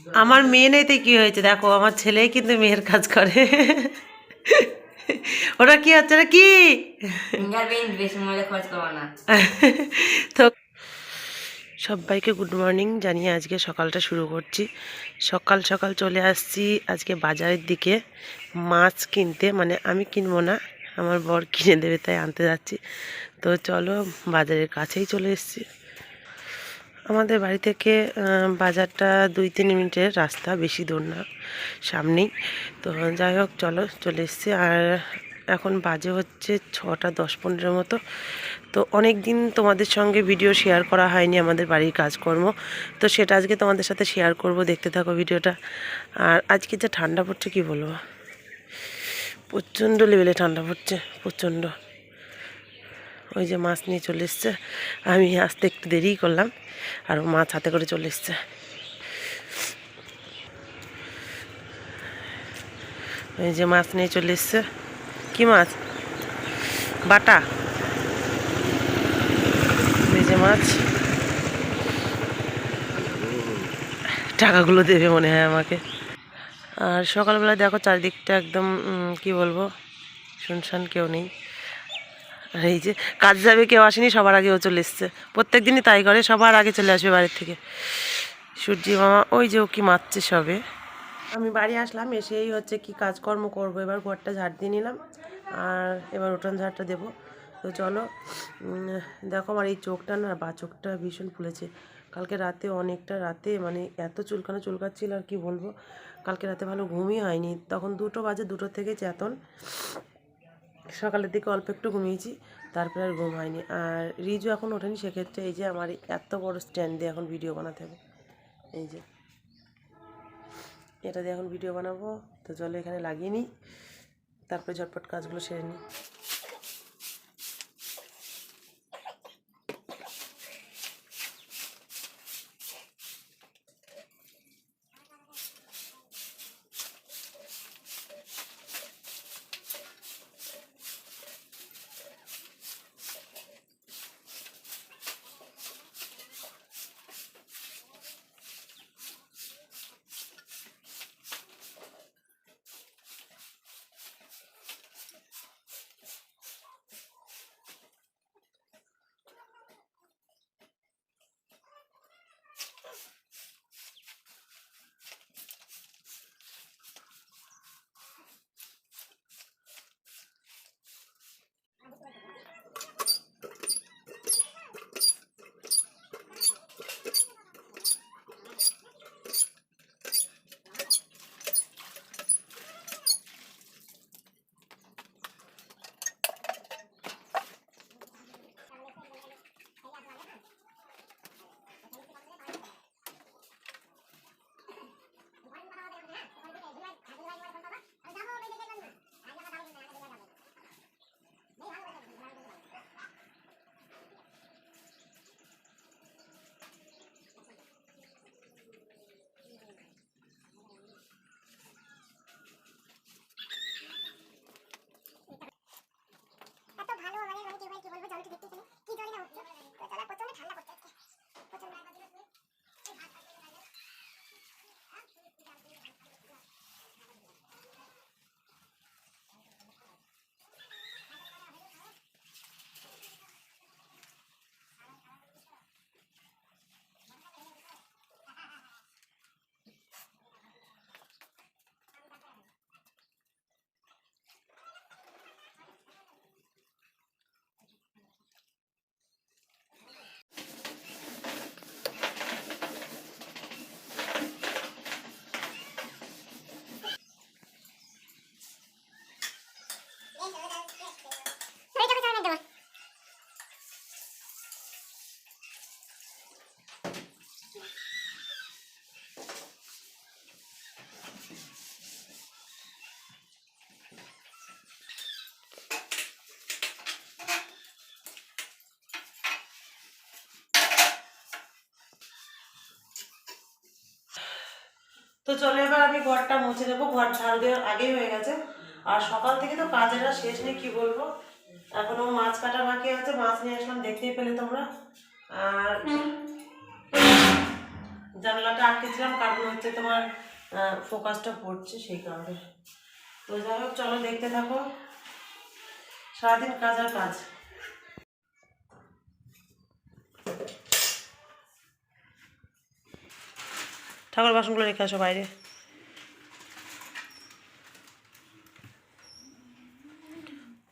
আমার মেয়ে নেইতে কি হয়েছে দেখো, আমার ছেলেই কিন্তু মেয়ের কাজ করে। ওটা কি হচ্ছে, ওটা কি? ফিঙ্গারপ্রিন্ট বেশি মজা খরচ করবো না। তো সবাইকে গুড মর্নিং জানিয়ে আজকে সকালটা শুরু করছি। সকাল সকাল চলে আসছি আজকে বাজারের দিকে মাছ কিনতে, মানে আমি কিনবো না, আমার বর কিনে দেবে, তাই আনতে যাচ্ছি। তো চলো, বাজারের কাছেই চলে এসেছি। আমাদের বাড়ি থেকে বাজারটা 2-3 মিনিটের রাস্তা, বেশি দূর না, সামনেই। তো যাই হোক, চলো চলে এসেছি। আর এখন বাজে হচ্ছে 6:10-15 মতো। তো অনেক দিন তোমাদের সঙ্গে ভিডিও শেয়ার করা হয়নি আমাদের বাড়ির কাজকর্ম, তো সেটা আজকে তোমাদের সাথে শেয়ার করব, দেখতে থাকো ভিডিওটা। আর আজকে যে ঠান্ডা পড়ছে কি বলবো, প্রচণ্ড লেভেলে ঠান্ডা পড়ছে, প্রচণ্ড। ওই যে মাছ নিয়ে চলে এসছে, আমি আসতে একটু দেরিই করলাম, আর ও মাছ হাতে করে চলে এসছে। এই যে মাছ নিয়ে চলে এসছে। কি মাছ? বাটা ভেজে মাছ। টাকাগুলো দেবে মনে হয় আমাকে। আর সকালবেলা দেখো চারিদিকটা একদম কি বলবো, শুনশান, কেউ নেই। আর এই যে কাজ যাবে কেউ আসেনি, সবার আগে ও চলে এসছে। প্রত্যেক দিনই তাই করে, সবার আগে চলে আসবে বাড়ির থেকে। সূর্যি মামা ওই যে ও কি মারছে সবে। আমি বাড়ি আসলাম, এসেই হচ্ছে কি কাজকর্ম করব, এবার ঘরটা ঝাড় দিয়ে নিলাম, আর এবার উঠান ঝাড়টা দেবো। তো চলো, দেখো আমার এই চোখটা না, বা চোখটা ভীষণ ফুলেছে। কালকে রাতে অনেকটা রাতে, মানে এত চুলকাচ্ছিল আর কি বলবো। কালকে রাতে ভালো ঘুমই হয়নি, তখন 2টো বাজে, 2টো থেকে চেতন। সকালের দিকে অল্প একটু ঘুমিয়েছি, তারপরে আর ঘুম হয়নি। আর রিজু এখন ওঠেনি, সেক্ষেত্রে এই যে আমার এত বড় স্ট্যান্ড দিয়ে এখন ভিডিও বানাতে হবে। এই যে এটা দিয়ে এখন ভিডিও বানাবো। তো চলো এখানে লাগিয়ে নিই, তারপরে ঝটপট কাজগুলো সেরে নিই। তো চলো এবার আমি ঘরটা মুছে দেবো, ঘর ঝাড় দেওয়ার আগেই হয়ে গেছে। আর সকাল থেকে তো কাজের আর শেষ নেই, কি বলবো। এখনো মাছ কাটা বাকি আছে, মাছ নিয়ে আসলাম, দেখতেই পেলে তোমরা। আর জানলাটা আটকেছিলাম কারণ হচ্ছে তোমার ফোকাসটা পড়ছে সেই কারণে। তো যাই হোক চলো দেখতে থাকো, সারাদিন কাজ আর কাজ। ঠাকুর বাসনগুলো রেখে আসো বাইরে।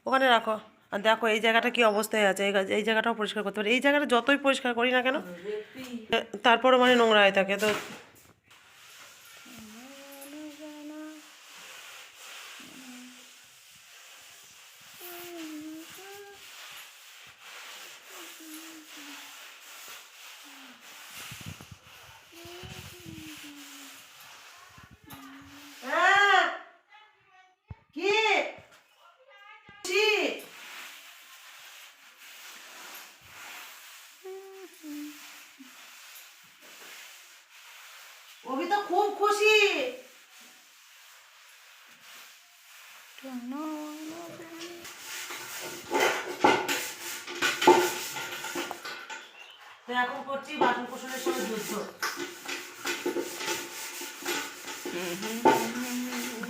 ওখানে রাখো। আর দেখো এই জায়গাটা কি অবস্থায় আছে, এই জায়গাটাও পরিষ্কার করতে পারি। এই জায়গাটা যতই পরিষ্কার করি না কেন তারপরও মানে নোংরা হয়ে থাকে। তো কি অভি তো খুব খুশি। এখন করছি বাসন কোসনের সঙ্গে যুদ্ধ।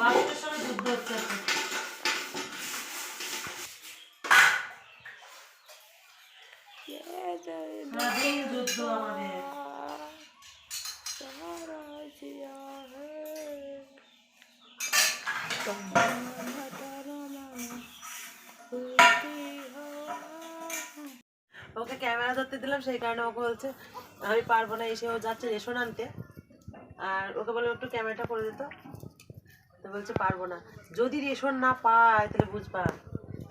বাসনের সঙ্গে যুদ্ধ হচ্ছে এখন। সারাদিন যুদ্ধ আমাদের। ওকে ক্যামেরা ধরতে দিলাম সেই কারণে ওকে বলছে আমি পারবো না, এসে ও যাচ্ছে রেশন আনতে। আর ওকে বলে একটু ক্যামেরাটা করে দিত, তো বলছে পারবো না। যদি রেশন না পায় তাহলে বুঝবা।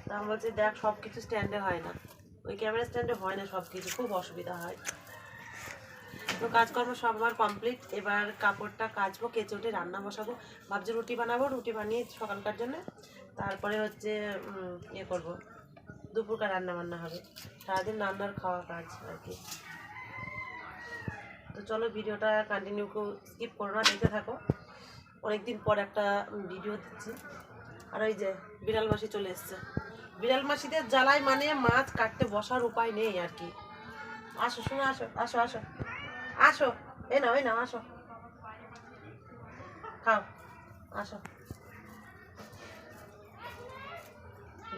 তা আমি বলছি দেখ সব কিছু স্ট্যান্ডে হয় না, ওই ক্যামেরা স্ট্যান্ডে হয় না সব কিছু, খুব অসুবিধা হয়। তো কাজকর্ম সব আমার কমপ্লিট। এবার কাপড়টা কাচবো, কেচে উঠে রান্না বসাবো। ভাবছি রুটি বানাবো, রুটি বানিয়ে সকালকার জন্য তারপরে হচ্ছে ইয়ে করবো, দুপুরকার রান্না বান্না হবে। সারাদিন রান্নার খাওয়া কাজ আর কি। তো চলো ভিডিওটা কন্টিনিউ স্কিপ করো না, দেখতে থাকো। অনেকদিন পর একটা ভিডিও দিচ্ছি। আর ওই যে বিড়াল মাসি চলে এসছে। বিড়াল মাসিদের জ্বালায় মানে মাছ কাটতে বসার উপায় নেই আর কি। আসো শোনো, আসো আসো আসো আসো, এই নাও আসো, খাও, আসো।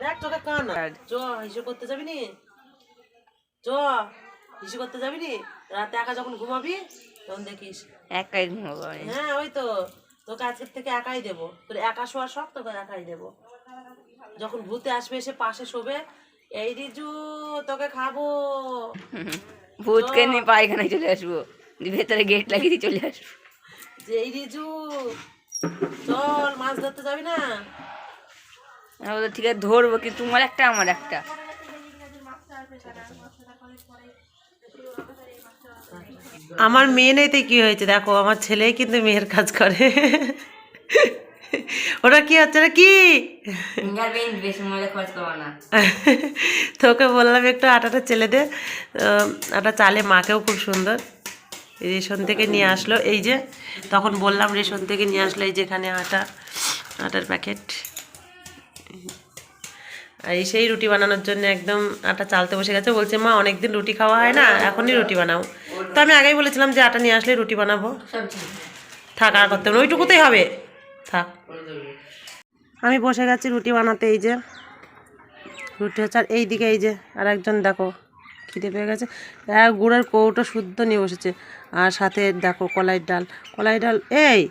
দেখ তোকে কান চ হিসু করতে যাবি নি, চ হিসু করতে যাবি নি। রাতে একা যখন ঘুমাবি তখন দেখিস একাই ঘুমাবো। হ্যাঁ ওই তো, তোকে আজকের থেকে একাই দেবো, তোর একা শোয়ার সব তোকে একাই দেবো। যখন ভূতে আসবে এসে পাশে শোবে, এই রিজু তোকে খাবো। ভূতকে নিয়ে পায়খানায় চলে আসবো, ভেতরে গেট লাগিয়ে দিয়ে চলে আসবো। যে এই রিজু চল মাছ ধরতে যাবি না। আমি বললাম, ঠিক আছে ধরবো, কিন্তু তোমার একটা আমার একটা। আমার মেয়ে নেই কি হয়েছে, দেখো আমার ছেলেই কিন্তু মেয়ের কাজ করে। ওটা কি হচ্ছে না কি, ফিঙ্গারপ্রিন্ট বেশি মজা খরচ করবো না। তোকে বললাম একটু আটাটা চেলে দে। আটা চালে মাকেও খুব সুন্দর। রেশন থেকে নিয়ে আসলো এই যে, তখন বললাম রেশন থেকে নিয়ে আসলো এই যেখানে আটার প্যাকেট। আর এই সেই রুটি বানানোর জন্য একদম আটা চালতে বসে গেছে। বলছে মা অনেকদিন রুটি খাওয়া হয় না, এখনই রুটি বানাও। তো আমি আগেই বলেছিলাম যে আটা নিয়ে আসলে রুটি বানাবো। থাক আর করতে হবে না, ওইটুকুতেই হবে, থাক। আমি বসে গেছি রুটি বানাতে। এই যে রুটি হচ্ছে, আর এইদিকে এই যে আর একজন দেখো খিদে পেয়ে গেছে, গুড়ের কৌটো শুদ্ধ নিয়ে বসেছে। আর সাথে দেখো কলাই ডাল, এই